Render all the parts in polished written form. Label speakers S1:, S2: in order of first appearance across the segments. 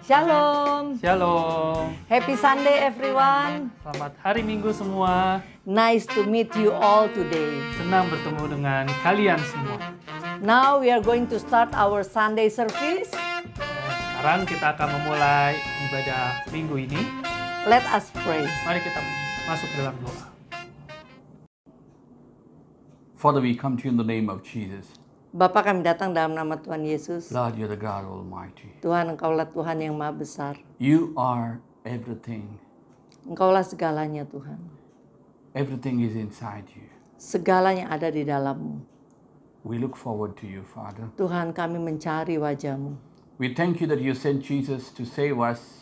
S1: Shalom.
S2: Shalom.
S1: Happy Sunday everyone.
S2: Selamat hari Minggu semua.
S1: Nice to meet you all today.
S2: Senang bertemu dengan kalian semua.
S1: Now we are going to start our Sunday service.
S2: Sekarang kita akan memulai ibadah minggu ini.
S1: Let us pray.
S2: Mari kita masuk dalam doa.
S3: Father, we come to you in the name of Jesus.
S1: Bapa, kami datang dalam nama Tuhan Yesus.
S3: Lord, you're the God Almighty.
S1: Tuhan, Engkaulah Tuhan yang Maha Besar.
S3: You are everything.
S1: Engkaulah segalanya, Tuhan.
S3: Everything is inside you.
S1: Segalanya ada di dalam-Mu.
S3: We look forward to you, Father.
S1: Tuhan, kami mencari wajah-Mu.
S3: We thank you that you sent Jesus to save us,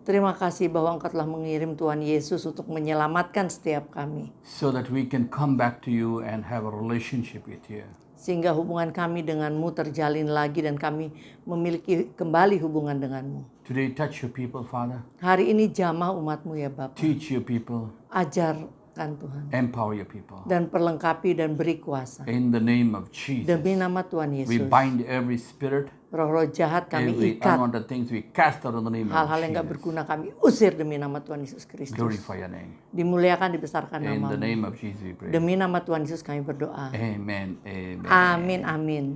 S1: Terima kasih bahwa Engkau telah mengirim Tuhan Yesus untuk menyelamatkan setiap kami.
S3: so that we can come back to you and have a relationship with you.
S1: Sehingga hubungan kami dengan-Mu terjalin lagi dan kami memiliki kembali hubungan dengan-Mu.
S3: Today, touch your people, Father.
S1: Hari ini jamah umat-Mu ya Bapa.
S3: Teach your people.
S1: Ajarkan Tuhan.
S3: Empower your people.
S1: Dan perlengkapi dan beri kuasa.
S3: In the name of Jesus,
S1: Demi nama Tuhan
S3: we
S1: Yesus.
S3: bind every spirit,
S1: Roh-roh jahat kami
S3: every
S1: ikat.
S3: unwanted things we cast out in the name of
S1: Hal-hal yang gak
S3: Jesus.
S1: berguna kami usir demi nama Tuhan Yesus Kristus.
S3: Glorify your name.
S1: Dimuliakan, dibesarkan
S3: In the
S1: nama-Mu.
S3: name of Jesus we pray.
S1: Demi nama Tuhan Yesus kami berdoa.
S3: Amen. Amen.
S1: Amin, amin.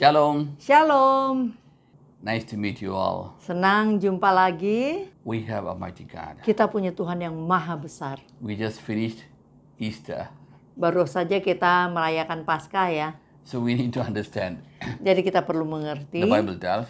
S3: Shalom.
S1: Shalom.
S3: Nice to meet you all.
S1: Senang jumpa lagi.
S3: We have a mighty God.
S1: Kita punya Tuhan yang maha besar.
S3: We just finished Easter.
S1: Baru saja kita merayakan Paskah ya.
S3: So we need to understand.
S1: Jadi kita perlu mengerti.
S3: The Bible tells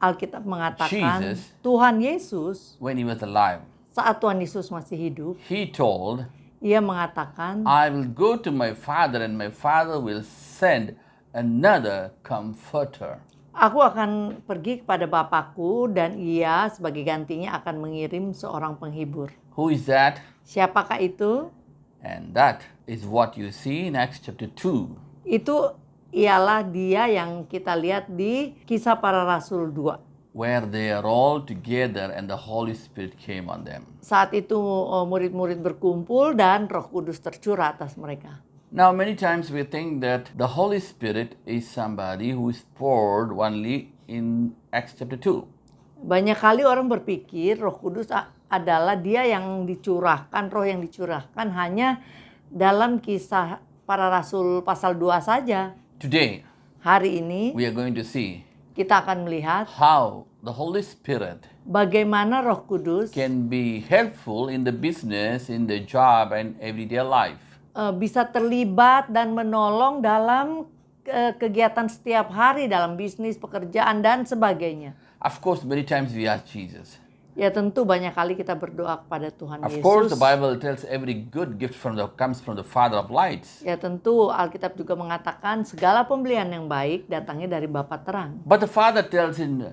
S1: Alkitab mengatakan
S3: Jesus,
S1: Tuhan Yesus
S3: when he was alive,
S1: saat Tuhan Yesus masih hidup,
S3: he told,
S1: ia mengatakan,
S3: I will go to my Father and my Father will send another comforter.
S1: aku akan pergi kepada Bapakku dan ia sebagai gantinya akan mengirim seorang penghibur.
S3: Who is that?
S1: Siapakah itu?
S3: And that is what you see in Acts chapter 2.
S1: Itu ialah dia yang kita lihat di Kisah Para Rasul 2.
S3: Where they are all together and the Holy Spirit came on them.
S1: Saat itu murid-murid berkumpul dan Roh Kudus tercurah atas mereka.
S3: Now, many times we think that the Holy Spirit is somebody who is poured only in Acts chapter 2.
S1: Banyak kali orang berpikir Roh Kudus adalah dia yang dicurahkan, roh yang dicurahkan hanya dalam Kisah Para Rasul pasal 2 saja.
S3: Today,
S1: Hari ini
S3: we are going to see
S1: kita akan melihat
S3: how the Holy Spirit
S1: bagaimana Roh Kudus
S3: can be helpful in the business, in the job, and everyday life.
S1: bisa terlibat dan menolong dalam kegiatan setiap hari, dalam bisnis, pekerjaan, dan sebagainya.
S3: Of course, many times we ask Jesus.
S1: Ya tentu banyak kali kita berdoa kepada Tuhan
S3: Of
S1: Yesus.
S3: course, the Bible tells every good gift comes from the Father of lights.
S1: Ya tentu Alkitab juga mengatakan segala pembelian yang baik datangnya dari Bapa terang.
S3: But the Father tells in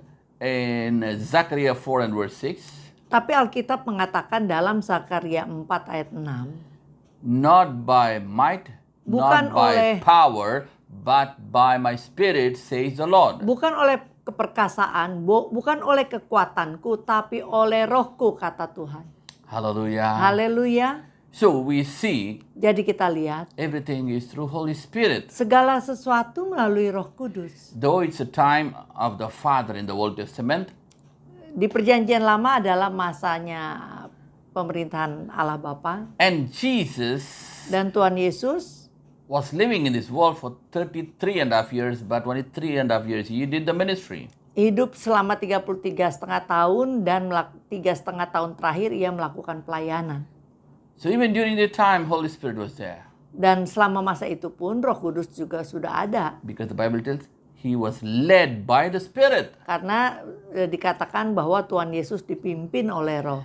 S3: Zechariah 4 and verse 6,
S1: Tapi Alkitab mengatakan dalam Zakaria 4 ayat 6,
S3: not by might,
S1: Bukan
S3: not by
S1: oleh-
S3: power, but by my Spirit, says the Lord.
S1: bukan oleh keperkasaan, bukan oleh kekuatanku, tapi oleh rohku, kata Tuhan.
S3: Hallelujah.
S1: Haleluya.
S3: So we see
S1: Jadi kita lihat
S3: everything is through Holy Spirit.
S1: segala sesuatu melalui Roh Kudus.
S3: Though it's a time of the Father in the Old Testament,
S1: Di Perjanjian Lama adalah masanya pemerintahan Allah Bapa,
S3: and Jesus
S1: dan Tuhan Yesus
S3: was living in this world for 33.5 years, but only 3.5 years he did the ministry.
S1: hidup selama 33,5 tahun dan 3,5 tahun terakhir ia melakukan pelayanan.
S3: So even during the time, Holy Spirit was there.
S1: Dan selama masa itu pun Roh Kudus juga sudah ada.
S3: Because the Bible tells he was led by the Spirit.
S1: Karena dikatakan bahwa Tuhan Yesus dipimpin oleh Roh.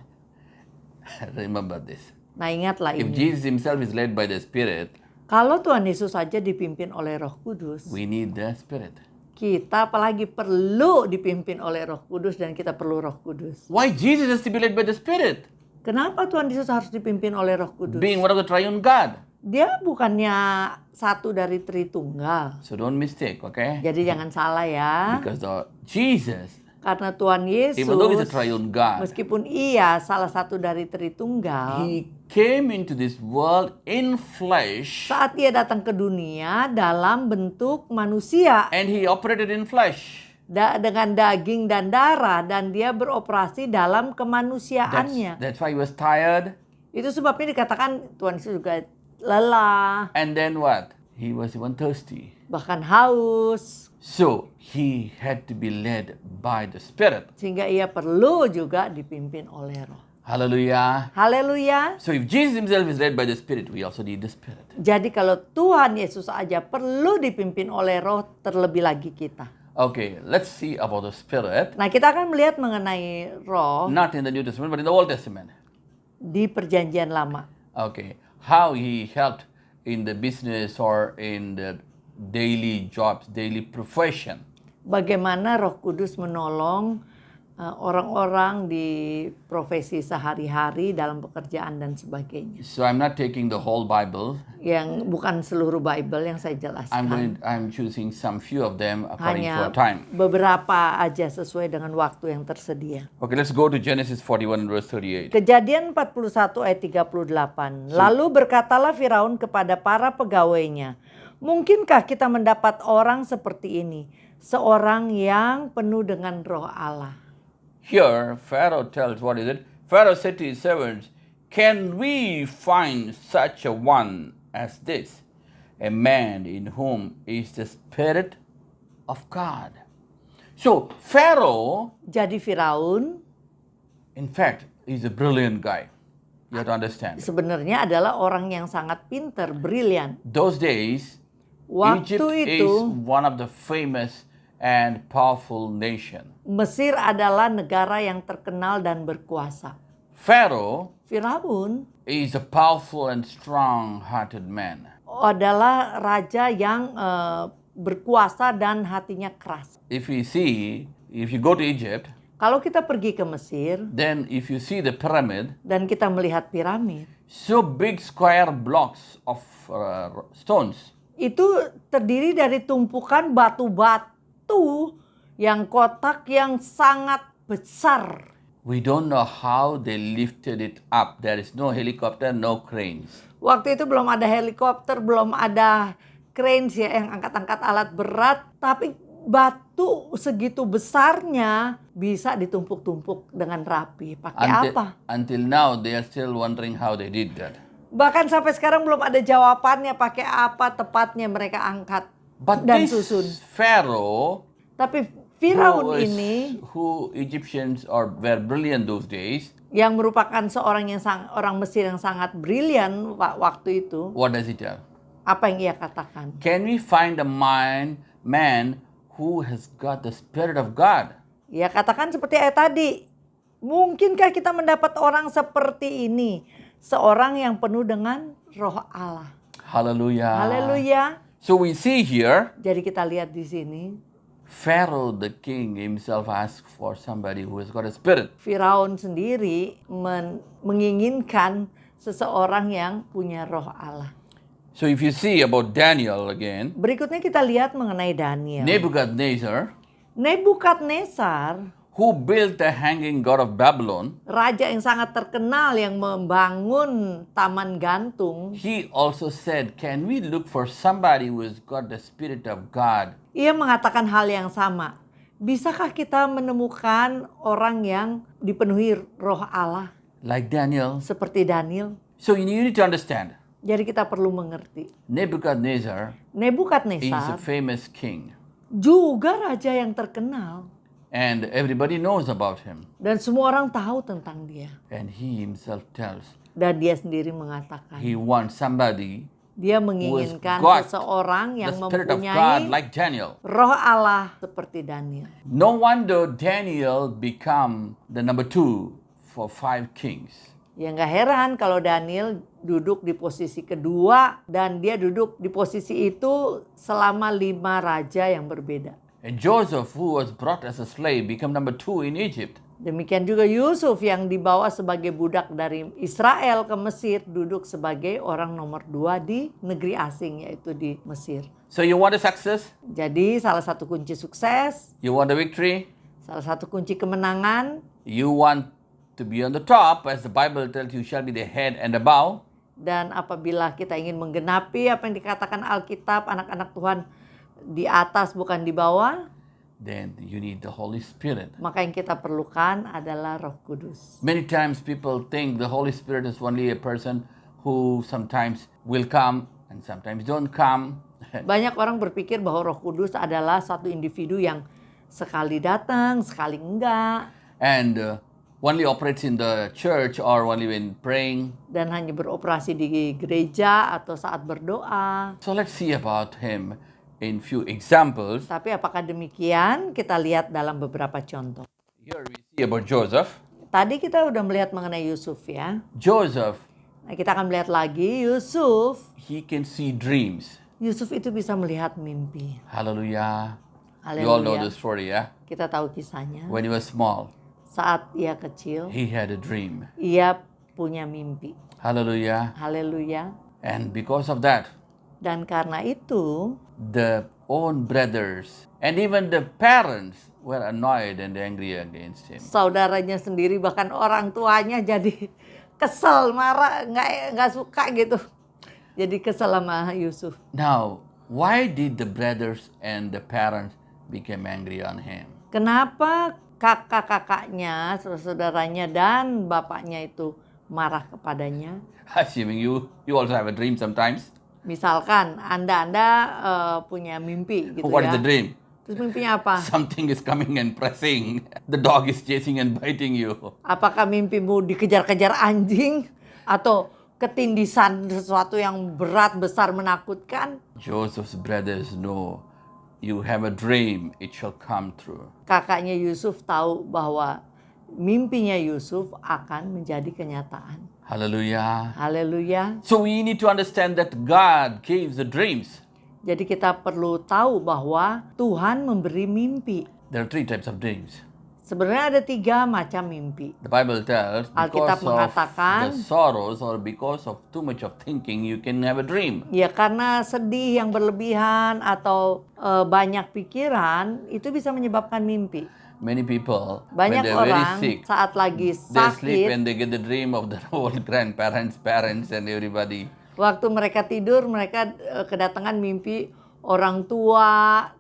S3: Remember this.
S1: Nah ingatlah
S3: If
S1: ini.
S3: Jesus himself is led by the Spirit,
S1: Kalau Tuhan Yesus saja dipimpin oleh Roh Kudus,
S3: we need the Spirit.
S1: kita apalagi perlu dipimpin oleh Roh Kudus dan kita perlu Roh Kudus.
S3: Why Jesus has to be led by the Spirit?
S1: Kenapa Tuhan Yesus harus dipimpin oleh Roh Kudus?
S3: Being one of the triune God.
S1: Dia bukannya satu dari Tritunggal.
S3: So don't mistake, okay?
S1: Jadi jangan salah ya.
S3: Because Jesus,
S1: Karena Tuhan Yesus,
S3: even though he's a triune God,
S1: meskipun ia salah satu dari Tritunggal,
S3: he came into this world in flesh
S1: saat ia datang ke dunia dalam bentuk manusia
S3: and he operated in flesh.
S1: dengan daging dan darah dan dia beroperasi dalam kemanusiaannya.
S3: That's why he was tired.
S1: Itu sebabnya dikatakan Tuhan Yesus juga lelah,
S3: And then what? He was even thirsty.
S1: bahkan haus,
S3: So he had to be led by the Spirit.
S1: sehingga ia perlu juga dipimpin oleh Roh.
S3: Hallelujah.
S1: Haleluya.
S3: So if Jesus himself is led by the Spirit, we also need the Spirit.
S1: Jadi kalau Tuhan Yesus aja perlu dipimpin oleh Roh, terlebih lagi kita.
S3: Okay, let's see about the Spirit.
S1: Nah, kita akan melihat mengenai Roh
S3: Not in the New Testament, but in the Old Testament.
S1: di Perjanjian Lama.
S3: Okay, how he helped in the business or in the daily jobs, daily profession.
S1: Bagaimana Roh Kudus menolong orang-orang di profesi sehari-hari dalam pekerjaan dan sebagainya.
S3: So I'm not taking the whole Bible.
S1: Yang bukan seluruh Bible yang saya jelaskan.
S3: I'm choosing some few of them according to
S1: Hanya
S3: our time.
S1: beberapa aja sesuai dengan waktu yang tersedia.
S3: Okay, let's go to Genesis 41 verse 38.
S1: Kejadian 41 ayat 38. Lalu berkatalah Firaun kepada para pegawainya, mungkinkah kita mendapat orang seperti ini, seorang yang penuh dengan roh Allah?
S3: Here, Pharaoh tells, what is it? Pharaoh said to his servants, can we find such a one as this, a man in whom is the Spirit of God. So Pharaoh,
S1: Jadi Firaun
S3: in fact, is a brilliant guy. You have to understand.
S1: sebenarnya adalah orang yang sangat pinter, brilian.
S3: Those days,
S1: Waktu
S3: Egypt
S1: itu,
S3: is one of the famous and powerful nation.
S1: Mesir adalah negara yang terkenal dan berkuasa.
S3: Pharaoh
S1: Firaun
S3: is a powerful and strong-hearted man.
S1: adalah raja yang berkuasa dan hatinya keras.
S3: If you go to Egypt,
S1: Kalau kita pergi ke Mesir
S3: then if you see the pyramid,
S1: dan kita melihat piramid,
S3: so big square blocks of stones.
S1: itu terdiri dari tumpukan batu-batu yang kotak yang sangat besar.
S3: We don't know how they lifted it up. There is no helicopter, no cranes.
S1: Waktu itu belum ada helikopter, belum ada cranes ya yang angkat-angkat alat berat, tapi batu segitu besarnya bisa ditumpuk-tumpuk dengan rapi. Pakai apa?
S3: Until now, they are still wondering how they did that.
S1: Bahkan sampai sekarang belum ada jawabannya pakai apa tepatnya mereka angkat
S3: But
S1: dan
S3: this
S1: susun.
S3: Pharaoh,
S1: Tapi Firaun ini
S3: who Egyptians were brilliant those days,
S1: yang merupakan seorang orang Mesir yang sangat brilian waktu itu,
S3: what does he tell?
S1: apa yang ia katakan?
S3: Can we find a man who has got the Spirit of God?
S1: Ia katakan seperti ayat tadi, mungkinkah kita mendapat orang seperti ini? Seorang yang penuh dengan roh Allah.
S3: Hallelujah.
S1: Haleluya.
S3: So we see here,
S1: Jadi kita lihat di sini,
S3: Pharaoh the king himself asked for somebody who has got a spirit.
S1: Firaun sendiri menginginkan seseorang yang punya roh Allah.
S3: So if you see about Daniel again,
S1: Berikutnya kita lihat mengenai Daniel. Nebukadnezar,
S3: who built the hanging god of Babylon,
S1: raja yang sangat terkenal yang membangun taman gantung,
S3: he also said, can we look for somebody who has got the Spirit of God?
S1: ia mengatakan hal yang sama. Bisakah kita menemukan orang yang dipenuhi roh Allah
S3: Like Daniel.
S1: seperti Daniel?
S3: So you need to understand,
S1: Jadi kita perlu mengerti.
S3: Nebuchadnezzar is a
S1: Nebukadnezar
S3: famous king.
S1: juga raja yang terkenal.
S3: And everybody knows about him.
S1: Dan semua orang tahu tentang dia.
S3: And he himself tells,
S1: Dan dia sendiri mengatakan,
S3: he wants somebody
S1: dia
S3: who has
S1: menginginkan
S3: got
S1: seseorang
S3: the
S1: yang
S3: Spirit of God
S1: mempunyai
S3: like Daniel.
S1: roh Allah seperti Daniel.
S3: No wonder Daniel become the number 2 for 5 kings.
S1: Ya nggak heran kalau Daniel duduk di posisi kedua dan dia duduk di posisi itu selama 5 raja yang berbeda.
S3: And Joseph, who was brought as a slave, became number 2 in Egypt.
S1: Demikian juga Yusuf yang dibawa sebagai budak dari Israel ke Mesir duduk sebagai orang nomor 2 di negeri asing yaitu di Mesir.
S3: So you want a success?
S1: Jadi salah satu kunci sukses,
S3: You want a victory?
S1: salah satu kunci kemenangan,
S3: You want to be on the top, as the Bible tells you, shall be the head and the bow.
S1: dan apabila kita ingin menggenapi apa yang dikatakan Alkitab, anak-anak Tuhan di atas bukan di bawah,
S3: Then you need the Holy Spirit.
S1: maka yang kita perlukan adalah Roh Kudus.
S3: Many times people think the Holy Spirit is only a person who sometimes will come and sometimes don't come.
S1: Banyak orang berpikir bahwa Roh Kudus adalah satu individu yang sekali datang, sekali enggak,
S3: And only operates in the church or only when praying.
S1: dan hanya beroperasi di gereja atau saat berdoa.
S3: So let's see about him in few examples.
S1: Tapi apakah demikian? Kita lihat dalam beberapa contoh.
S3: Here we see about Joseph.
S1: Tadi kita udah melihat mengenai Yusuf ya.
S3: Joseph,
S1: Nah, kita akan melihat lagi Yusuf.
S3: he can see dreams.
S1: Yusuf itu bisa melihat mimpi.
S3: Hallelujah. You all know
S1: Haleluya.
S3: the story, yeah?
S1: Kita tahu kisahnya.
S3: When he was small,
S1: Saat ia kecil,
S3: he had a dream.
S1: ia punya mimpi.
S3: Hallelujah.
S1: Haleluya.
S3: And because of that,
S1: Dan karena itu,
S3: the own brothers and even the parents were annoyed and angry against him.
S1: saudaranya sendiri bahkan orang tuanya jadi kesel, marah, nggak suka gitu. Jadi kesel sama Yusuf.
S3: Now, why did the brothers and the parents become angry on him?
S1: Kenapa kakak-kakaknya, saudaranya dan bapaknya itu marah kepadanya?
S3: Assuming you also have a dream sometimes.
S1: Misalkan Anda punya mimpi gitu
S3: What is
S1: ya.
S3: the dream?
S1: Terus mimpinya apa?
S3: Something is coming and pressing. The dog is chasing and biting you.
S1: Apakah mimpimu dikejar-kejar anjing atau ketindisan sesuatu yang berat, besar, menakutkan?
S3: Joseph's brothers know you have a dream, it shall come true.
S1: Kakaknya Yusuf tahu bahwa mimpinya Yusuf akan menjadi kenyataan.
S3: Hallelujah.
S1: Haleluya.
S3: So we need to understand that God gives the dreams.
S1: Jadi kita perlu tahu bahwa Tuhan memberi mimpi.
S3: There are 3 types of dreams.
S1: Sebenarnya ada 3 macam mimpi.
S3: The Bible tells
S1: Alkitab
S3: because of
S1: mengatakan,
S3: the sorrows or because of too much of thinking, you can have a dream.
S1: Ya karena sedih yang berlebihan atau banyak pikiran itu bisa menyebabkan mimpi.
S3: Many people, when
S1: Banyak
S3: they're very
S1: orang
S3: sick,
S1: saat lagi
S3: they sleep
S1: sakit,
S3: and they get the dream of their old grandparents, parents, and everybody.
S1: waktu mereka tidur mereka kedatangan mimpi orang tua,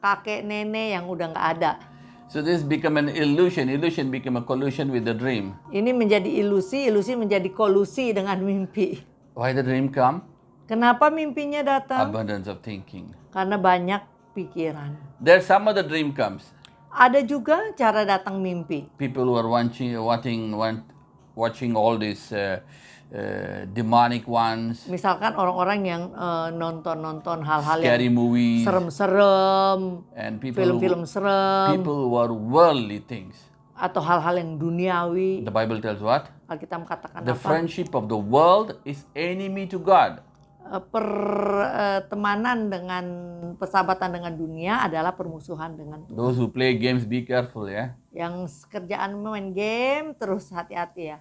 S1: kakek, nenek yang udah nggak ada.
S3: So this become an illusion. Illusion become a collusion with the dream.
S1: Ini menjadi ilusi, ilusi menjadi kolusi dengan mimpi.
S3: Why the dream come?
S1: Kenapa mimpinya datang?
S3: Abundance of thinking.
S1: Karena banyak pikiran.
S3: There's some other dream comes.
S1: Ada juga cara datang mimpi.
S3: People who are watching all these demonic ones,
S1: Misalkan orang-orang yang nonton-nonton hal-hal
S3: scary
S1: yang
S3: movies,
S1: serem-serem,
S3: and people
S1: film-film serem,
S3: who are worldly things.
S1: atau hal-hal yang duniawi.
S3: The Bible tells what?
S1: Alkitab katakan
S3: The
S1: apa?
S3: friendship of the world is enemy to God.
S1: Pertemanan dengan persahabatan dengan dunia adalah permusuhan dengan Tuhan.
S3: Those who play games, be careful, yeah.
S1: Yang kerjaan main game terus hati-hati ya.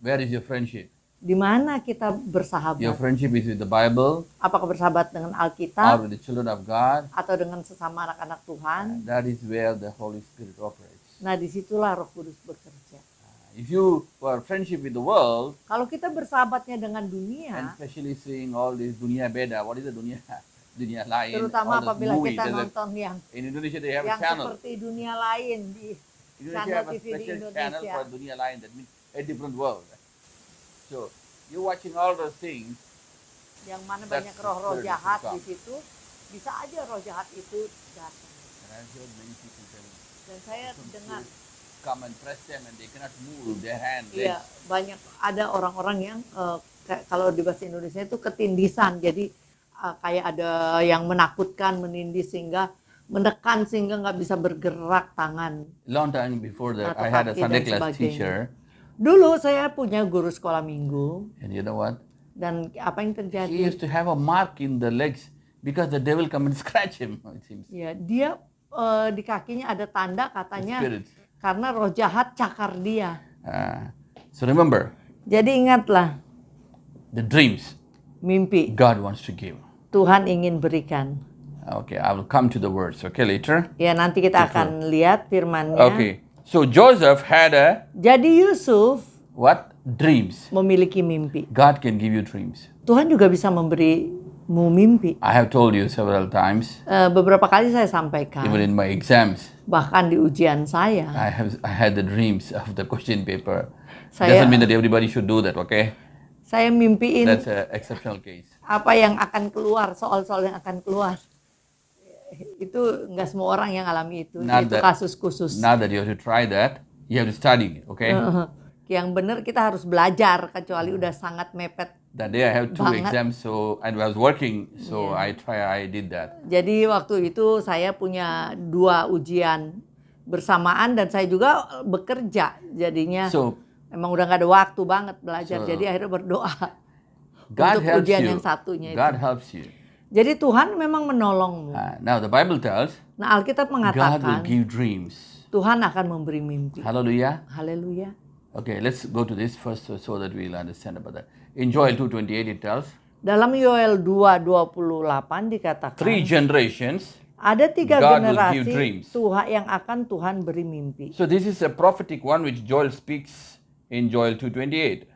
S3: Where is your friendship?
S1: Di mana kita
S3: Your
S1: bersahabat?
S3: friendship is with the Bible
S1: Apakah bersahabat dengan
S3: or
S1: Alkitab
S3: with the children of God.
S1: atau dengan sesama anak-anak Tuhan?
S3: That is where the Holy Spirit operates.
S1: Nah, disitulah Roh Kudus bekerja.
S3: If you were friendship with the world,
S1: Kalau kita bersahabatnya dengan
S3: and
S1: dunia,
S3: especially seeing all this dunia beda, what is the dunia? Dunia lain.
S1: terutama
S3: all those
S1: apabila
S3: movies.
S1: kita
S3: There's a-
S1: nonton yang
S3: In Indonesia they have a channel.
S1: seperti dunia lain di
S3: Indonesia
S1: channel
S3: have a
S1: TV di
S3: special channel
S1: Indonesia.
S3: for dunia lain. That means a different world. So you watching all those things.
S1: Yang mana
S3: That's
S1: banyak
S3: the
S1: roh-roh
S3: spirit
S1: jahat
S3: to
S1: di situ, bisa aja roh jahat itu datang.
S3: And I've heard many people telling,
S1: Dan saya dengar,
S3: come and press them and they cannot move their hand.
S1: iya
S3: legs.
S1: banyak ada orang-orang yang kalau di bahasa Indonesia itu ketindisan, jadi kayak ada yang menakutkan, menindis sehingga menekan sehingga nggak bisa bergerak tangan.
S3: Long time before that,
S1: Atau
S3: I had a
S1: kaki
S3: Sunday
S1: dan
S3: class
S1: sebagainya.
S3: teacher,
S1: Dulu saya punya guru sekolah minggu
S3: and you know what?
S1: dan apa yang
S3: He
S1: terjadi?
S3: used to have a mark in the legs because the devil come and scratch him. It seems.
S1: Ya, dia di kakinya ada tanda katanya
S3: Spirits.
S1: karena roh jahat cakar dia.
S3: So remember,
S1: Jadi ingatlah,
S3: the dreams
S1: mimpi
S3: God wants to give.
S1: Tuhan ingin berikan.
S3: Okay, I will come to the words. Okay, later.
S1: Ya, nanti kita akan lihat firman-Nya.
S3: Okay. So Joseph had a
S1: Jadi Yusuf
S3: what? Dreams.
S1: memiliki mimpi.
S3: God can give you dreams.
S1: Tuhan juga bisa memberimu mimpi.
S3: I have told you several times,
S1: Beberapa kali saya sampaikan,
S3: even in my exams,
S1: bahkan di ujian saya,
S3: I had the dreams of the question paper.
S1: Saya-
S3: Doesn't mean that everybody should do that, okay?
S1: saya mimpiin
S3: That's an exceptional case.
S1: apa yang akan keluar, soal-soal yang akan keluar. Itu nggak semua orang yang alami itu.
S3: Not
S1: Itu
S3: that-
S1: kasus khusus.
S3: Now that you have to try that, you have to study it, okay?
S1: Yang benar kita harus belajar, kecuali udah sangat mepet.
S3: That day I have 2
S1: Banget.
S3: exams, so and I was working, so I did that.
S1: Jadi waktu itu saya punya 2 ujian bersamaan dan saya juga bekerja. Jadinya
S3: So
S1: emang udah nggak ada waktu banget belajar.
S3: So-
S1: Jadi akhirnya berdoa
S3: God
S1: untuk
S3: helps
S1: ujian
S3: you.
S1: yang satunya
S3: God
S1: itu.
S3: helps you.
S1: Jadi Tuhan memang menolongmu.
S3: Now the Bible tells
S1: Nah, Alkitab
S3: God will
S1: mengatakan
S3: give dreams.
S1: Tuhan akan memberi mimpi.
S3: Hallelujah.
S1: Haleluya.
S3: Okay, let's go to this first so that we'll understand about that. In Joel 2:28 it tells,
S1: Dalam Yoel 2:28 dikatakan
S3: 3 generations.
S1: ada 3
S3: God will give
S1: generasi
S3: dreams.
S1: Tuhan yang akan Tuhan beri mimpi.
S3: So this is a prophetic one which Joel speaks in Joel 2:28.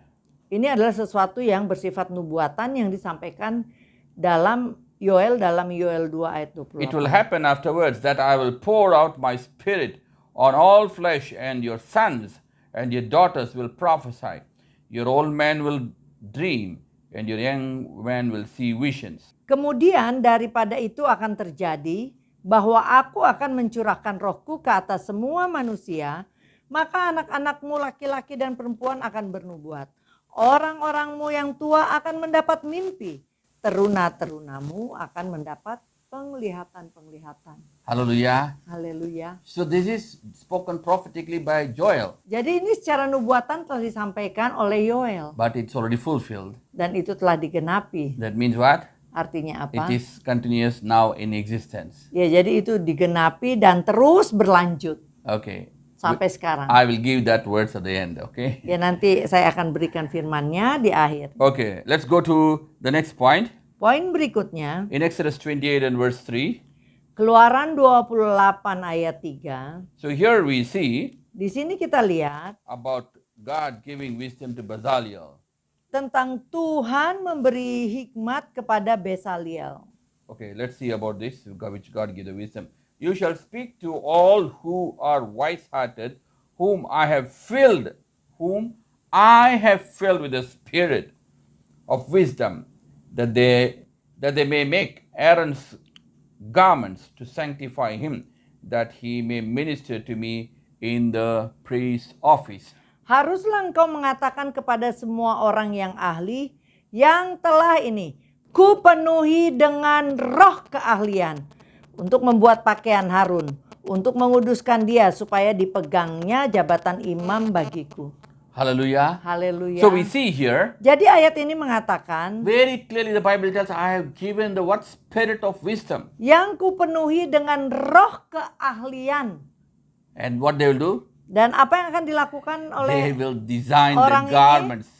S1: Ini adalah sesuatu yang bersifat nubuatan yang disampaikan dalam Yoel 2 ayat
S3: It will
S1: 28.
S3: happen afterwards that I will pour out my spirit on all flesh, and your sons and your daughters will prophesy. Your old men will dream, and your young men will see visions.
S1: Kemudian daripada itu akan terjadi bahwa aku akan mencurahkan rohku ke atas semua manusia, maka anak-anakmu laki-laki dan perempuan akan bernubuat. Orang-orangmu yang tua akan mendapat mimpi. Teruna-terunamu akan mendapat penglihatan-penglihatan.
S3: Hallelujah.
S1: Haleluya.
S3: So this is spoken prophetically by Joel,
S1: Jadi ini secara nubuatan telah disampaikan oleh Yoel.
S3: but it's already fulfilled.
S1: Dan itu telah digenapi.
S3: That means what?
S1: Artinya
S3: It
S1: apa?
S3: is continuous now in existence.
S1: Ya, jadi itu digenapi dan terus berlanjut
S3: Okay.
S1: sampai sekarang.
S3: I will give that words at the end, okay?
S1: Ya, nanti saya akan berikan firman-Nya di akhir.
S3: Okay, let's go to the next point.
S1: Poin berikutnya,
S3: In Exodus 28 and verse 3.
S1: Keluaran 28 ayat 3.
S3: So here we see
S1: Di sini kita lihat
S3: about God giving wisdom to Bezalel.
S1: tentang Tuhan memberi hikmat kepada Bezaliel.
S3: Okay, let's see about this, which God give the wisdom. You shall speak to all who are wise-hearted, whom I have filled with the spirit of wisdom, that they may make Aaron's garments to sanctify him, that he may minister to me in the priest's office.
S1: Haruslah engkau mengatakan kepada semua orang yang ahli yang telah ini, kupenuhi dengan roh keahlian untuk membuat pakaian Harun, untuk menguduskan dia supaya dipegangnya jabatan imam bagiku.
S3: Hallelujah.
S1: Haleluya.
S3: So we see here,
S1: Jadi ayat ini mengatakan,
S3: very clearly the Bible tells, I have given the what? Spirit of wisdom.
S1: yang kupenuhi dengan roh keahlian.
S3: And what they will do?
S1: Dan apa yang akan dilakukan
S3: They
S1: oleh
S3: will design
S1: orang
S3: the
S1: ini?
S3: garments.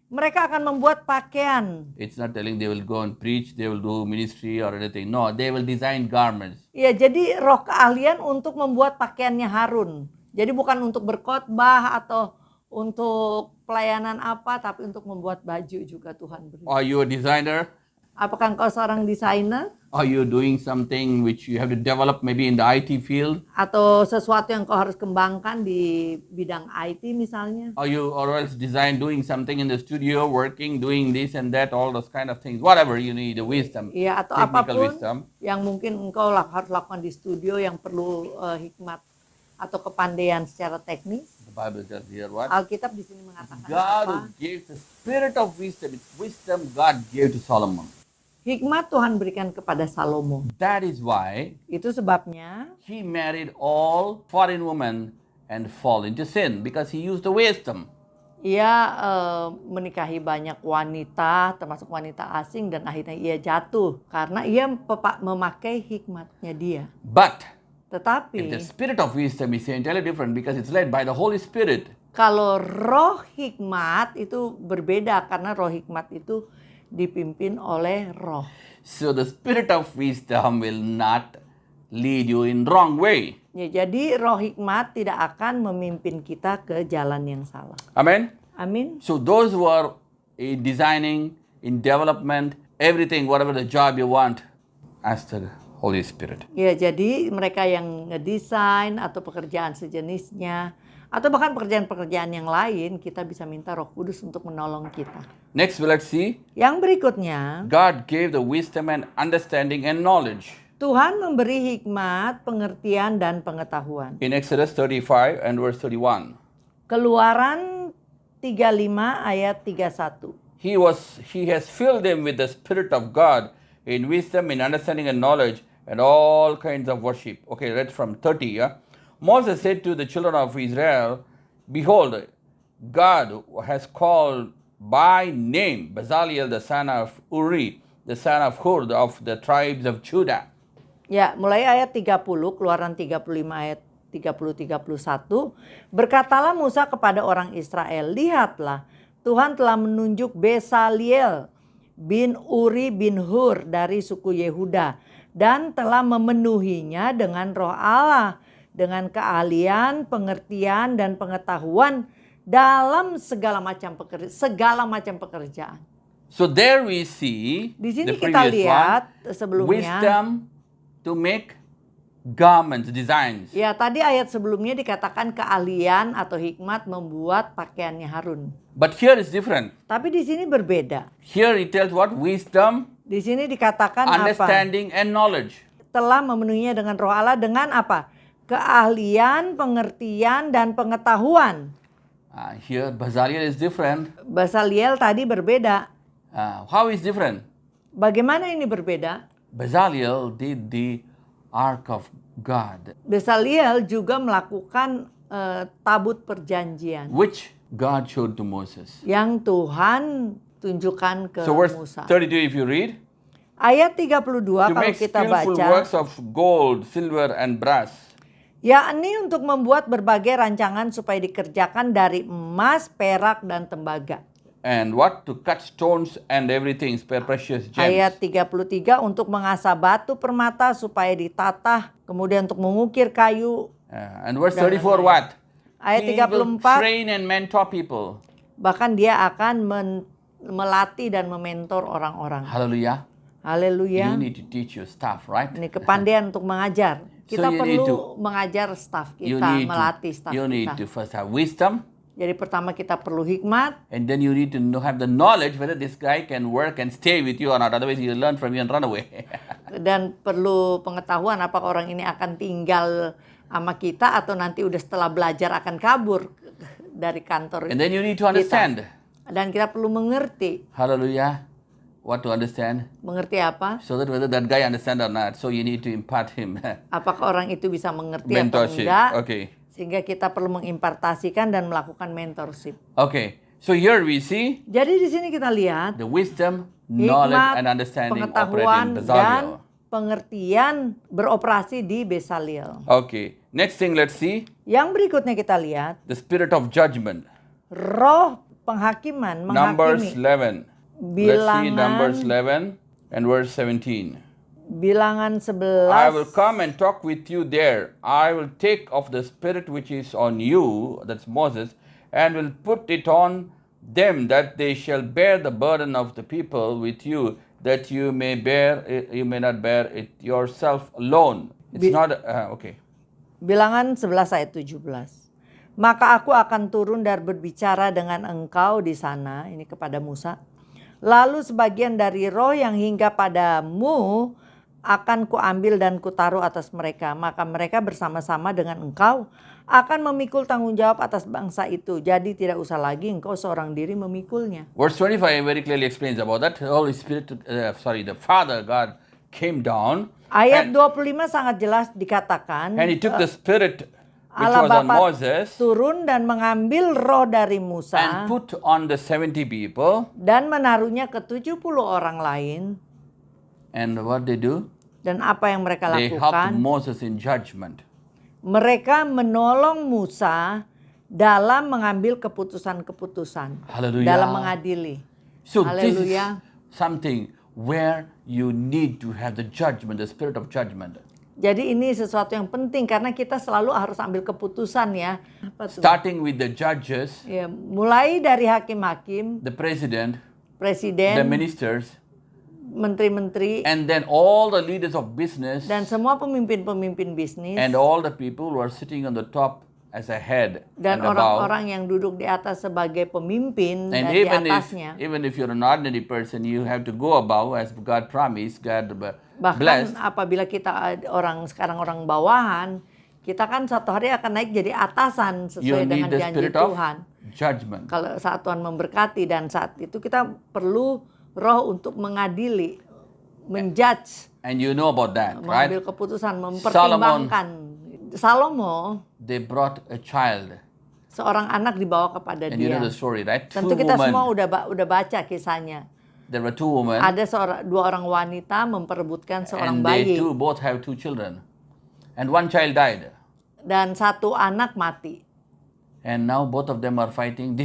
S1: mereka akan membuat pakaian.
S3: It's not telling they will go and preach, they will do ministry or anything. No, they will design garments.
S1: Ya, jadi roh keahlian untuk membuat pakaiannya Harun. Jadi bukan untuk berkhotbah atau untuk pelayanan apa, tapi untuk membuat baju juga Tuhan beri.
S3: Are you a designer?
S1: Apakah engkau seorang desainer?
S3: Are you doing something which you have to develop maybe in the IT field?
S1: Atau sesuatu yang kau harus kembangkan di bidang IT misalnya?
S3: Are you or else doing something in the studio, working, doing this and that, all those kind of things. Whatever you need, the wisdom,
S1: Iya, atau
S3: technical
S1: apapun
S3: wisdom.
S1: yang mungkin engkau harus lakukan di studio yang perlu hikmat atau kepandaian secara teknis.
S3: The Bible tells here what?
S1: Alkitab di sini mengatakan
S3: God who
S1: apa?
S3: gives the spirit of wisdom. It's wisdom God gave to Solomon.
S1: Hikmat Tuhan berikan kepada Salomo.
S3: That is why
S1: Itu sebabnya
S3: he married all foreign women and fall into sin, because he used the wisdom.
S1: ia menikahi banyak wanita, termasuk wanita asing, dan akhirnya ia jatuh karena ia memakai hikmatnya dia.
S3: But if the
S1: Tetapi
S3: spirit of wisdom is entirely different, because it's led by the Holy Spirit.
S1: kalau roh hikmat itu berbeda karena roh hikmat itu dipimpin oleh roh.
S3: So the spirit of wisdom will not lead you in wrong way.
S1: Ya, jadi roh hikmat tidak akan memimpin kita ke jalan yang salah.
S3: Amen.
S1: Amin.
S3: So those who are in designing, in development, everything, whatever the job you want, ask the Holy Spirit.
S1: Ya, jadi mereka yang ngedesain atau pekerjaan sejenisnya atau bahkan pekerjaan-pekerjaan yang lain, kita bisa minta Roh Kudus untuk menolong kita.
S3: Next, let's see.
S1: Yang berikutnya,
S3: God gave the wisdom and understanding and knowledge.
S1: Tuhan memberi hikmat, pengertian, dan pengetahuan.
S3: In Exodus 35 and verse 31.
S1: Keluaran 35 ayat 31.
S3: He has filled them with the Spirit of God in wisdom, in understanding and knowledge, and all kinds of worship. Okay, read from 30. Yeah? Moses said to the children of Israel, behold, God has called by name Bezalel the son of Uri, the son of Hur, of the tribes of Judah.
S1: Ya, mulai ayat 30, Keluaran 35 ayat 30-31. Berkatalah Musa kepada orang Israel, lihatlah, Tuhan telah menunjuk Bezalel bin Uri bin Hur dari suku Yehuda, dan telah memenuhinya dengan roh Allah, dengan keahlian, pengertian, dan pengetahuan dalam segala macam pekerjaan.
S3: So there we see
S1: Di
S3: the
S1: sini kita
S3: previous
S1: lihat
S3: one,
S1: sebelumnya.
S3: wisdom to make garments, designs.
S1: Ya, tadi ayat sebelumnya dikatakan keahlian atau hikmat membuat pakaiannya Harun.
S3: But here is different.
S1: Tapi di sini berbeda.
S3: Here it tells what? Wisdom,
S1: Di sini dikatakan apa?
S3: understanding and knowledge.
S1: telah memenuhinya dengan Roh Allah dengan apa? Keahlian, pengertian, dan pengetahuan.
S3: Here, Bezalel is different.
S1: Bezalel tadi berbeda.
S3: How is different?
S1: Bagaimana ini berbeda?
S3: Bezalel did the ark of God,
S1: Bezalel juga melakukan tabut perjanjian
S3: which God showed to Moses.
S1: yang Tuhan tunjukkan ke
S3: So verse
S1: Musa.
S3: 32, if you read,
S1: Ayat 32
S3: to
S1: kalau
S3: make
S1: kita
S3: skillful
S1: baca,
S3: works of gold, silver, and brass,
S1: yakni untuk membuat berbagai rancangan supaya dikerjakan dari emas, perak, dan tembaga.
S3: and what? To cut stones and everything, spare precious gems.
S1: Ayat 33 untuk mengasah batu permata supaya ditatah, kemudian untuk mengukir kayu.
S3: And verse 34, what?
S1: Ayat
S3: He will
S1: 34,
S3: train and mentor people.
S1: bahkan dia akan melatih dan mementor orang-orang.
S3: Hallelujah.
S1: Haleluya.
S3: You need to teach your staff, right?
S1: Ini kepandaian untuk mengajar. Kita
S3: you need
S1: perlu mengajar staf
S3: You
S1: kita,
S3: need
S1: melatih staf
S3: you need
S1: kita.
S3: to first have wisdom,
S1: Jadi pertama kita perlu hikmat,
S3: and then you need to have the knowledge whether this guy can work and stay with you or not. Otherwise, he'll learn from you and run away.
S1: dan perlu pengetahuan apakah orang ini akan tinggal sama kita atau nanti udah setelah belajar akan kabur dari kantor
S3: And then you need to understand.
S1: Dan kita perlu mengerti.
S3: Hallelujah. What to understand?
S1: Mengerti apa?
S3: So that whether that guy understand or not. So you need to impart him
S1: Apakah orang itu bisa mengerti atau
S3: mentorship.
S1: enggak?
S3: Okay.
S1: Sehingga kita perlu mengimpartasikan dan melakukan mentorship.
S3: Okay. So here we see
S1: Jadi di sini kita lihat
S3: the wisdom, knowledge,
S1: hikmat,
S3: and understanding
S1: pengetahuan,
S3: operate in
S1: dan
S3: Bezalel.
S1: pengertian beroperasi di Bezalel.
S3: Okay. Next thing, let's see
S1: Yang berikutnya kita lihat
S3: the spirit of judgment.
S1: roh penghakiman,
S3: Numbers
S1: menghakimi.
S3: 11. Let's see
S1: Bilangan-
S3: Numbers 11 and verse 17.
S1: Bilangan 11.
S3: I will come and talk with you there. I will take of the spirit which is on you, that's Moses, and will put it on them that they shall bear the burden of the people with you, that you may not bear it yourself alone. It's not okay.
S1: Bilangan 11 ayat 17. Maka aku akan turun dan berbicara dengan engkau di sana, ini kepada Musa. Lalu sebagian dari roh yang hingga padamu akan kuambil dan kutaruh atas mereka. Maka mereka bersama-sama dengan engkau akan memikul tanggung jawab atas bangsa itu. Jadi tidak usah lagi engkau seorang diri memikulnya.
S3: Verse 25 very clearly explains about that. The Holy Spirit, the Father God came down
S1: Ayat 25 sangat jelas dikatakan.
S3: and He took the spirit which
S1: Allah
S3: was on
S1: Bapa
S3: Moses
S1: turun dan mengambil roh dari Musa
S3: and put on the 70 people.
S1: dan menaruhnya ke 70 orang lain.
S3: And what they do?
S1: Dan apa yang mereka
S3: They helped
S1: lakukan?
S3: Moses in judgment.
S1: Mereka menolong Musa dalam mengambil keputusan-keputusan,
S3: Haleluya.
S1: dalam mengadili.
S3: So this is
S1: Haleluya.
S3: something where you need to have the judgment, the spirit of judgment.
S1: Jadi ini sesuatu yang penting karena kita selalu harus ambil keputusan ya. Apa tuh?
S3: Starting with the judges,
S1: Ya, mulai dari hakim-hakim,
S3: the president, the
S1: presiden,
S3: ministers,
S1: menteri-menteri,
S3: and then all the leaders of business
S1: dan semua pemimpin-pemimpin bisnis.
S3: and all the people who are sitting on the top as a head
S1: Dan
S3: and above.
S1: orang-orang yang duduk di atas sebagai pemimpin
S3: And
S1: dan di
S3: even
S1: atasnya.
S3: if you're an ordinary person, you have to go above as God promised, God
S1: Bahkan
S3: blessed.
S1: apabila kita sekarang orang bawahan, kita kan suatu hari akan naik jadi atasan
S3: You
S1: sesuai
S3: need
S1: dengan
S3: the
S1: janji
S3: spirit of
S1: Tuhan.
S3: judgment.
S1: Kalau saat Tuhan memberkati dan saat itu kita perlu roh untuk mengadili, menjudge,
S3: And you know about that, right?
S1: mengambil keputusan, mempertimbangkan. Salomo,
S3: They brought a child.
S1: seorang anak dibawa kepada
S3: And you
S1: dia.
S3: know the story, right?
S1: Tentu
S3: Two
S1: kita
S3: women.
S1: semua udah baca kisahnya.
S3: There were two women,
S1: Ada dua orang wanita memperebutkan seorang
S3: and they
S1: bayi
S3: both have two children. And one child died.
S1: dan satu anak mati.
S3: And now both of them are fighting.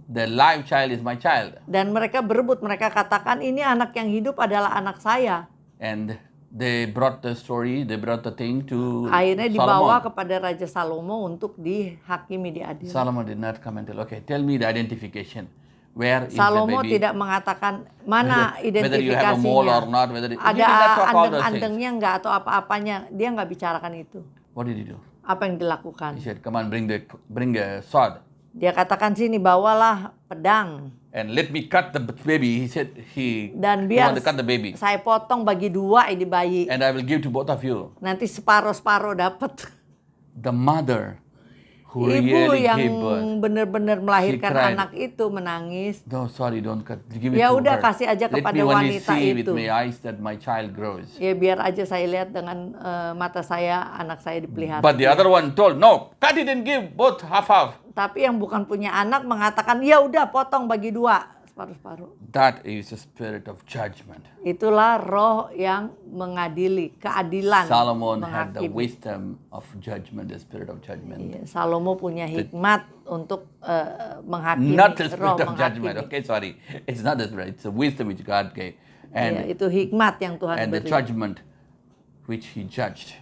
S3: The live child is my child.
S1: Dan mereka berebut, mereka katakan ini anak yang hidup adalah anak saya.
S3: And they brought the story, they brought the thing to
S1: Akhirnya dibawa
S3: Solomon.
S1: kepada Raja Salomo untuk dihakimi, diadili.
S3: Solomon did not come and tell, okay, tell me the identification. Where is
S1: Salomo
S3: the baby?
S1: tidak mengatakan mana
S3: Whether you have a mole or
S1: identifikasinya.
S3: not, whether he
S1: Ada
S3: did not talk all those things.
S1: andeng-andengnya enggak atau apa-apanya. Dia enggak bicarakan itu.
S3: What did he do?
S1: Apa yang dilakukan?
S3: He said, come on, bring a sword.
S1: Bring a sword.
S3: And he put it on the baby.
S1: Dia katakan sini, bawalah pedang
S3: and let me cut the baby. He said he
S1: dan
S3: want
S1: biar
S3: to cut the baby.
S1: saya potong bagi dua ini bayi.
S3: And I will give to both of you.
S1: Nanti separuh-separuh dapat.
S3: The mother who
S1: Ibu
S3: really
S1: yang
S3: gave birth.
S1: benar-benar melahirkan
S3: cried.
S1: anak itu menangis.
S3: No, sorry, don't cut. Give it
S1: Ya
S3: to
S1: udah,
S3: her.
S1: kasih aja
S3: Let
S1: kepada
S3: me only
S1: wanita
S3: see with
S1: itu.
S3: my eyes that my child grows.
S1: Ya biar aja saya lihat dengan mata saya, anak saya dipelihara.
S3: But the other one told, no, cut it and give both half-half.
S1: Tapi yang bukan punya anak mengatakan, ya udah potong bagi dua, separuh-separuh.
S3: That is the spirit of judgment.
S1: Itulah roh yang mengadili, keadilan.
S3: Solomon had the
S1: menghakimi.
S3: wisdom of judgment, the spirit of judgment.
S1: Iya, Salomo punya hikmat untuk menghakimi,
S3: Not the
S1: roh
S3: spirit of judgment.
S1: menghakimi.
S3: Okay, sorry. It's not the spirit. It's the wisdom which God gave.
S1: Iya,
S3: And,
S1: itu hikmat yang Tuhan
S3: and the
S1: beri.
S3: judgment which he judged.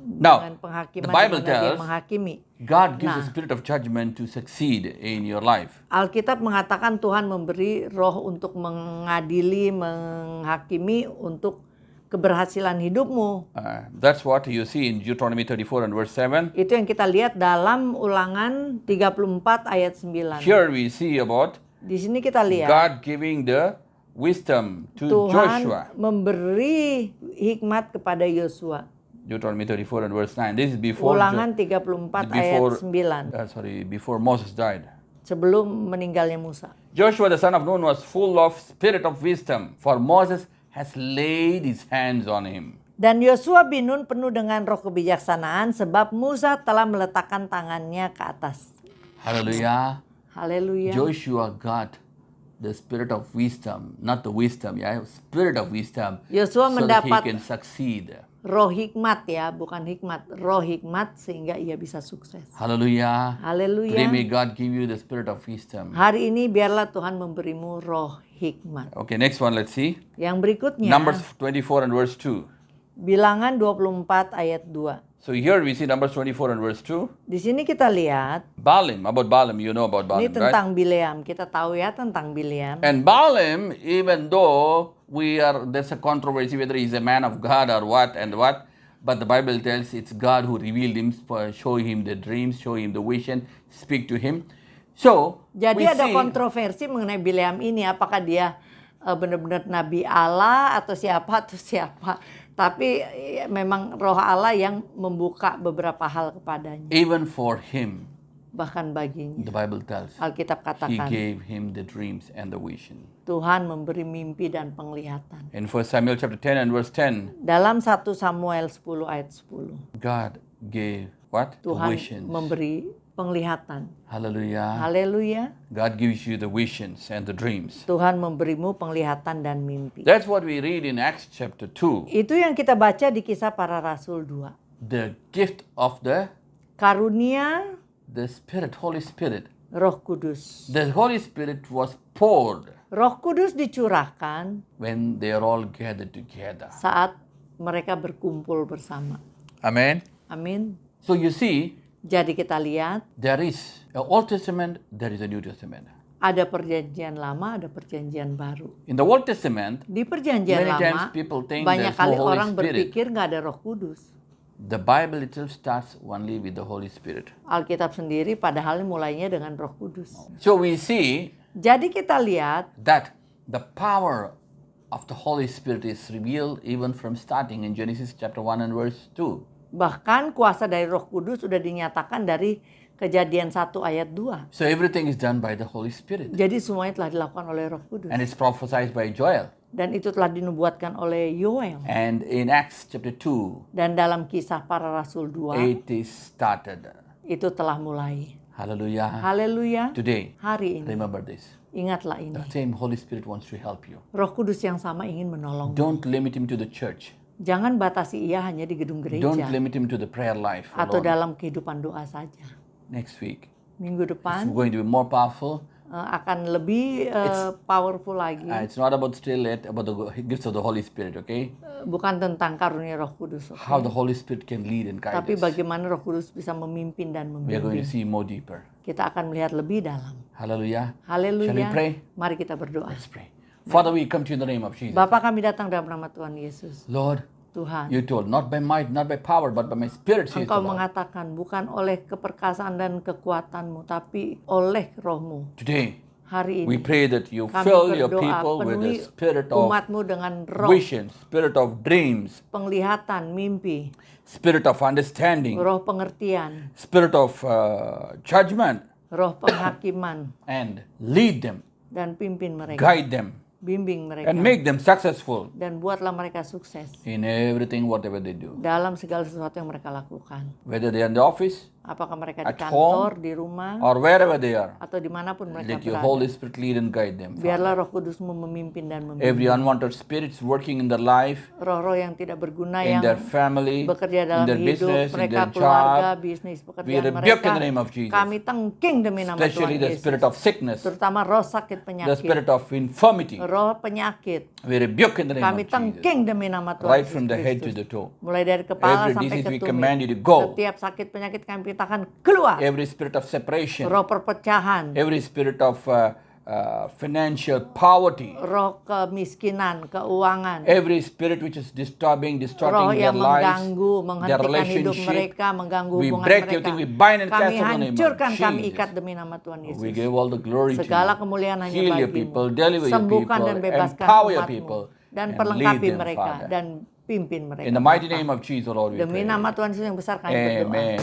S3: Now,
S1: Dengan penghakiman
S3: the Bible
S1: di mana dia
S3: tells
S1: menghakimi.
S3: God gives the
S1: Nah.
S3: spirit of judgment to succeed in your life.
S1: Alkitab mengatakan Tuhan memberi roh untuk mengadili, menghakimi untuk keberhasilan hidupmu.
S3: That's what you see in Deuteronomy 34 and verse 7.
S1: Itu yang kita lihat dalam Ulangan 34 ayat 9.
S3: Here we see about
S1: Di sini kita lihat
S3: God giving the wisdom to
S1: Tuhan
S3: Joshua.
S1: memberi hikmat kepada Yosua.
S3: Deuteronomy 34 and verse 9. This is before
S1: Ulangan 34 ayat 9.
S3: Before Moses died.
S1: Sebelum meninggalnya Musa.
S3: Joshua the son of Nun was full of spirit of wisdom, for Moses has laid his hands on him.
S1: Dan Yosua bin Nun penuh dengan roh kebijaksanaan sebab Musa telah meletakkan tangannya ke atas.
S3: Hallelujah.
S1: Haleluya.
S3: Joshua got the spirit of wisdom, not the wisdom, spirit of wisdom,
S1: Yosua
S3: so that he
S1: mendapat
S3: can succeed.
S1: roh hikmat ya, bukan hikmat, roh hikmat sehingga ia bisa sukses.
S3: Hallelujah.
S1: Haleluya.
S3: Today may God give you the spirit of wisdom.
S1: Hari ini biarlah Tuhan memberimu roh hikmat.
S3: Okay, next one, let's see.
S1: Yang berikutnya,
S3: Numbers 24 and verse 2.
S1: Bilangan 24 ayat 2.
S3: So here we see Numbers 24 and verse 2.
S1: Di sini kita lihat,
S3: Balaam, about Balaam, you know about
S1: ini
S3: Balaam, right?
S1: tentang Bileam. Kita tahu ya tentang Bileam.
S3: And Balaam, even though there's a controversy whether he's a man of God or what, but the Bible tells it's God who revealed him, show him the dreams, show him the vision, speak to him. So,
S1: Jadi
S3: we
S1: ada
S3: see,
S1: kontroversi mengenai Bileam ini, apakah dia benar-benar nabi Allah atau siapa. Tapi memang roh Allah yang membuka beberapa hal kepadanya.
S3: even for him,
S1: Bahkan baginya.
S3: the Bible tells,
S1: Alkitab
S3: he
S1: katakan
S3: gave him the dreams and the vision.
S1: Tuhan memberi mimpi dan penglihatan.
S3: In 1 Samuel chapter 10 and verse 10,
S1: Dalam 1 Samuel 10 ayat 10.
S3: God gave what? The
S1: Tuhan
S3: visions.
S1: memberi penglihatan.
S3: Hallelujah.
S1: Haleluya.
S3: God gives you the visions and the dreams.
S1: Tuhan memberimu penglihatan dan mimpi.
S3: That's what we read in Acts chapter 2.
S1: Itu yang kita baca di Kisah Para Rasul 2.
S3: The gift of the
S1: Karunia
S3: Spirit, Holy Spirit.
S1: Roh Kudus.
S3: The Holy Spirit was poured
S1: Roh Kudus dicurahkan
S3: when they are all gathered together.
S1: saat mereka berkumpul bersama.
S3: Amen.
S1: Amin.
S3: So you see,
S1: Jadi kita lihat
S3: there is an Old Testament, there is a New Testament.
S1: ada perjanjian lama, ada perjanjian baru.
S3: In the Old Testament,
S1: Di perjanjian
S3: many times
S1: lama,
S3: people think
S1: banyak
S3: there's no
S1: kali
S3: Holy
S1: orang
S3: Spirit.
S1: berpikir nggak ada Roh Kudus.
S3: The Bible itself starts only with the Holy Spirit.
S1: Alkitab sendiri padahal mulainya dengan Roh Kudus.
S3: So we see
S1: Jadi kita lihat
S3: that the power of the Holy Spirit is revealed even from starting in Genesis chapter 1 and verse 2.
S1: bahkan kuasa dari Roh Kudus sudah dinyatakan dari Kejadian 1 ayat 2.
S3: So everything is done by the Holy Spirit.
S1: Jadi semuanya telah dilakukan oleh Roh Kudus.
S3: And it's prophesied by Joel.
S1: Dan itu telah dinubuatkan oleh Yoel.
S3: And in Acts chapter 2,
S1: Dan dalam Kisah Para Rasul 2,
S3: it is started.
S1: itu telah mulai.
S3: Hallelujah.
S1: Haleluya.
S3: Today,
S1: Hari ini,
S3: remember this.
S1: ingatlah ini.
S3: The same Holy Spirit wants to help you.
S1: Roh Kudus yang sama ingin menolong.
S3: Don't limit him to the church.
S1: Jangan batasi ia hanya di gedung
S3: Don't
S1: gereja
S3: limit him to the prayer life
S1: atau
S3: alone.
S1: dalam kehidupan doa saja.
S3: Next week,
S1: Minggu
S3: it's
S1: depan
S3: going to be more powerful.
S1: akan lebih powerful lagi.
S3: It's not about still yet about the gifts of the Holy Spirit, okay?
S1: Bukan tentang karunia Roh Kudus, oke?
S3: How the Holy Spirit can lead and guide
S1: Tapi
S3: us.
S1: bagaimana Roh Kudus bisa memimpin dan
S3: We are going to
S1: membimbing.
S3: see more deeper.
S1: Kita akan melihat lebih dalam.
S3: Hallelujah. Shall we
S1: Haleluya.
S3: pray?
S1: Mari kita berdoa.
S3: Let's pray. Father, we come to you in the name of Jesus.
S1: Bapa, kami datang dalam nama Tuhan Yesus.
S3: Lord,
S1: Tuhan,
S3: You told, not by might, not by power, but by my spirit, says the
S1: Engkau
S3: Lord.
S1: mengatakan bukan oleh keperkasaan dan kekuatanmu, tapi oleh rohmu.
S3: Today,
S1: Hari
S3: we
S1: ini
S3: pray that you
S1: kami
S3: fill your
S1: berdoa,
S3: people with the
S1: penuhi
S3: spirit of
S1: umatmu dengan roh
S3: vision, spirit of dreams,
S1: penglihatan, mimpi,
S3: spirit of understanding,
S1: roh pengertian,
S3: spirit of judgment,
S1: roh penghakiman,
S3: and lead them,
S1: dan pimpin mereka,
S3: guide them,
S1: bimbing mereka,
S3: and make them successful
S1: dan buatlah mereka sukses
S3: in everything, whatever they do.
S1: dalam segala sesuatu yang mereka lakukan.
S3: Whether they are in the office
S1: Apakah mereka di
S3: At
S1: kantor,
S3: home,
S1: di rumah,
S3: or wherever they are,
S1: atau dimanapun mereka
S3: let your
S1: berada.
S3: Holy Spirit lead and guide them. Father.
S1: Biarlah Roh Kudusmu memimpin dan
S3: Every
S1: membimbing.
S3: unwanted spirits working in their life,
S1: Roh-roh yang tidak berguna
S3: in
S1: yang
S3: their family,
S1: bekerja
S3: in
S1: dalam
S3: their
S1: hidup
S3: business, in
S1: mereka,
S3: their
S1: keluarga,
S3: job,
S1: bisnis,
S3: we
S1: pekerjaan
S3: rebuke
S1: mereka,
S3: in the name of Jesus.
S1: kami tengking demi nama Tuhan
S3: Especially the
S1: Yesus.
S3: spirit of sickness,
S1: Terutama roh sakit
S3: the
S1: penyakit,
S3: spirit of infirmity,
S1: roh penyakit,
S3: we rebuke in the name
S1: kami
S3: of Jesus.
S1: tengking demi nama Tuhan
S3: Right
S1: Yesus
S3: from the head to
S1: Kristus.
S3: the toe.
S1: Mulai dari kepala
S3: Every
S1: sampai
S3: disease
S1: ke
S3: we command
S1: tumit.
S3: you to go.
S1: Setiap sakit penyakit kami perintahkan keluar.
S3: Every spirit of separation,
S1: Roh perpecahan,
S3: every spirit of financial poverty,
S1: roh kemiskinan, keuangan,
S3: every spirit which is distorting
S1: roh
S3: their
S1: yang
S3: lives,
S1: mengganggu,
S3: their
S1: menghentikan hidup
S3: relationship.
S1: mereka, mengganggu
S3: We
S1: hubungan
S3: break
S1: mereka.
S3: everything, we bind and
S1: Kami
S3: cast in the name of
S1: hancurkan, kami
S3: Jesus.
S1: ikat demi nama Tuhan
S3: We
S1: Yesus.
S3: give all the glory to
S1: Segala
S3: you.
S1: kemuliaan hanya
S3: Heal your
S1: bagimu.
S3: people, deliver your
S1: Sembuhkan
S3: people,
S1: dan bebaskan
S3: empower your
S1: umatmu.
S3: people,
S1: Dan
S3: and
S1: perlengkapi
S3: lead them,
S1: mereka
S3: Father.
S1: dan pimpin mereka.
S3: In the mighty
S1: Bapa.
S3: name of Jesus, Lord, we
S1: Demi
S3: pray.
S1: nama Tuhan Yesus yang besar kami berdoa.
S3: Amen.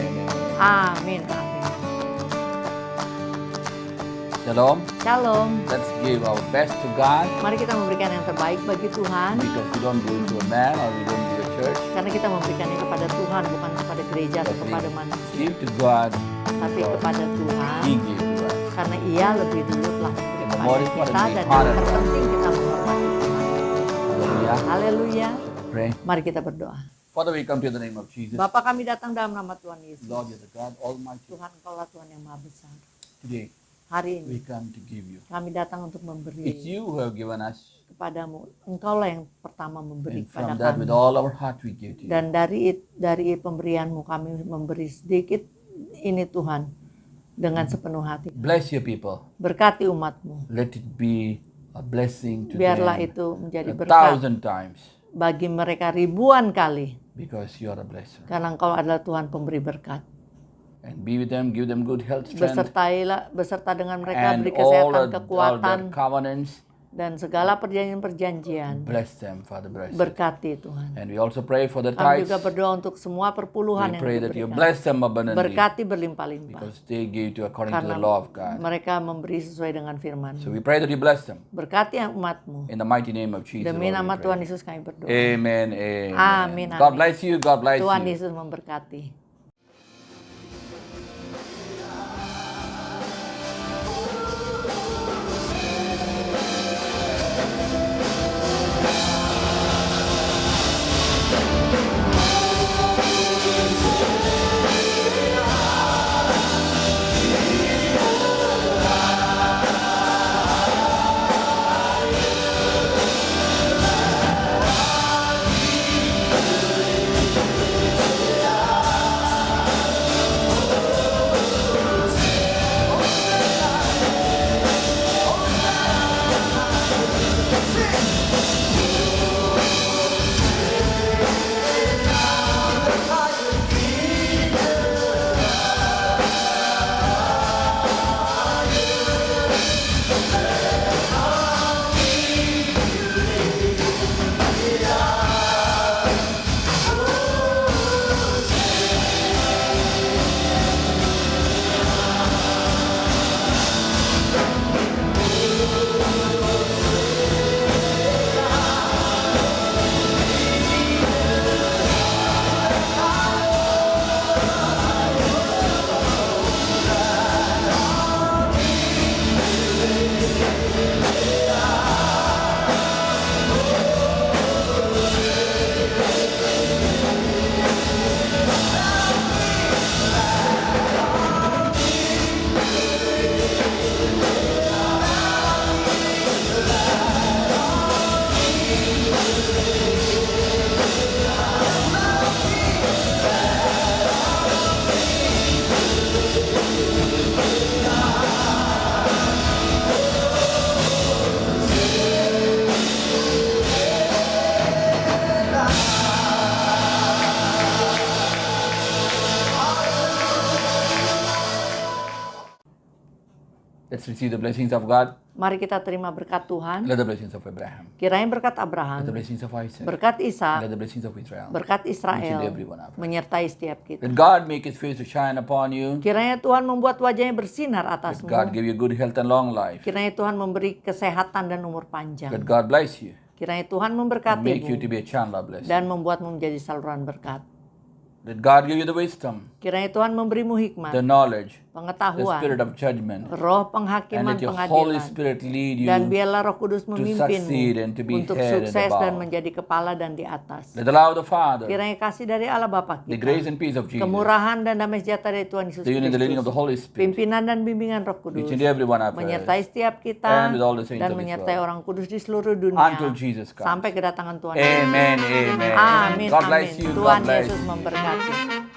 S1: Amin. Amin.
S3: Shalom.
S1: Shalom.
S3: Let's give our best to God,
S1: Mari kita memberikan yang terbaik bagi Tuhan.
S3: because we don't give it to a man or we don't give a church.
S1: Karena kita memberikannya kepada Tuhan, bukan kepada gereja atau
S3: But
S1: kepada
S3: we
S1: manusia.
S3: give to God,
S1: Tapi kepada Tuhan.
S3: He gave to us.
S1: Karena Ia lebih dulu telah memberi
S3: And the
S1: kepada
S3: more
S1: kita,
S3: important
S1: dan
S3: we
S1: yang
S3: honor
S1: terpenting kita menghormati Tuhan.
S3: Hallelujah.
S1: Haleluya.
S3: Pray.
S1: Mari kita berdoa.
S3: Father, we come to the name of Jesus.
S1: Bapa, kami datang dalam nama Tuhan Yesus.
S3: Lord, you're the God Almighty.
S1: Tuhan, Engkaulah Tuhan yang Maha Besar.
S3: Today,
S1: Hari
S3: we
S1: ini
S3: come to give you.
S1: kami datang untuk
S3: It's
S1: memberi
S3: you who have given us.
S1: kepadamu. Engkaulah yang pertama memberi
S3: And
S1: kepada
S3: from that,
S1: kami.
S3: with all our heart, we give to you.
S1: Dan dari pemberianmu kami memberi sedikit ini Tuhan dengan sepenuh hati.
S3: Bless your people.
S1: Berkati umatmu.
S3: Let it be a blessing to
S1: Biarlah
S3: them
S1: itu menjadi
S3: 1,000
S1: berkat
S3: times,
S1: bagi mereka ribuan kali.
S3: because you are a blesser.
S1: Karena Engkau adalah Tuhan pemberi berkat.
S3: And be with them, give them good health, strength,
S1: Beserta dengan mereka,
S3: and
S1: beri
S3: all
S1: kesehatan,
S3: their
S1: kekuatan,
S3: covenants.
S1: dan segala perjanjian-perjanjian.
S3: Bless them, Father, bless them.
S1: Berkati Tuhan.
S3: And we also pray for the
S1: Kami
S3: tithes.
S1: juga berdoa untuk semua perpuluhan
S3: We
S1: yang
S3: pray that you
S1: diberikan.
S3: bless them abundantly,
S1: Berkati berlimpah-limpah.
S3: because they give to according to
S1: Karena
S3: the law of God.
S1: mereka memberi sesuai dengan firman.
S3: So we pray that you bless them.
S1: Berkati umatmu.
S3: In the mighty name of Jesus,
S1: Demi
S3: Lord, we
S1: nama
S3: pray.
S1: Tuhan Yesus kami berdoa.
S3: Amen. Amen.
S1: Amin,
S3: God
S1: amin.
S3: bless you. God bless
S1: Tuhan
S3: you.
S1: Yesus memberkati.
S3: Let's receive the blessings of God.
S1: Mari kita terima berkat Tuhan.
S3: Let the blessings of Abraham.
S1: Kiranya berkat
S3: Let the
S1: Abraham,
S3: blessings of Isaac.
S1: berkat
S3: Let
S1: Ishak,
S3: the blessings of Israel.
S1: berkat
S3: Each and
S1: Israel
S3: every one of us.
S1: menyertai setiap kita.
S3: Let God make His face to shine upon you.
S1: Kiranya Tuhan membuat wajahnya bersinar
S3: Let
S1: atasmu.
S3: God give you good health and long life.
S1: Kiranya Tuhan memberi kesehatan dan umur
S3: Let
S1: panjang.
S3: God bless you
S1: Kiranya Tuhan
S3: and make you
S1: memberkatimu
S3: to be a channel of blessing.
S1: dan membuatmu menjadi saluran berkat.
S3: Let God give you the wisdom,
S1: Kiranya Tuhan memberimu
S3: the
S1: hikmat,
S3: knowledge, the
S1: pengetahuan,
S3: spirit of judgment,
S1: roh
S3: and
S1: penghakiman
S3: let your Holy
S1: pengadilan.
S3: Spirit lead
S1: Dan
S3: you
S1: biarlah Roh Kudus memimpinmu
S3: succeed and to be
S1: untuk
S3: head and
S1: sukses dan
S3: above.
S1: menjadi kepala dan di atas.
S3: Let the love of the Father,
S1: Kiranya kasih dari Allah Bapa
S3: the grace
S1: kita,
S3: and peace of Jesus,
S1: kemurahan dan damai sejahtera dari Tuhan Yesus
S3: the unity and the leading of the
S1: Kristus,
S3: Holy Spirit,
S1: pimpinan dan bimbingan Roh Kudus,
S3: each and every one of us,
S1: menyertai setiap kita
S3: and with all the saints
S1: dan
S3: of His
S1: menyertai
S3: world,
S1: orang kudus di seluruh dunia
S3: until Jesus comes.
S1: sampai kedatangan Tuhan Yesus.
S3: Amen, amen.
S1: Amin,
S3: God
S1: amin.
S3: bless you,
S1: Tuhan
S3: God bless
S1: Yesus
S3: you.
S1: memberkati.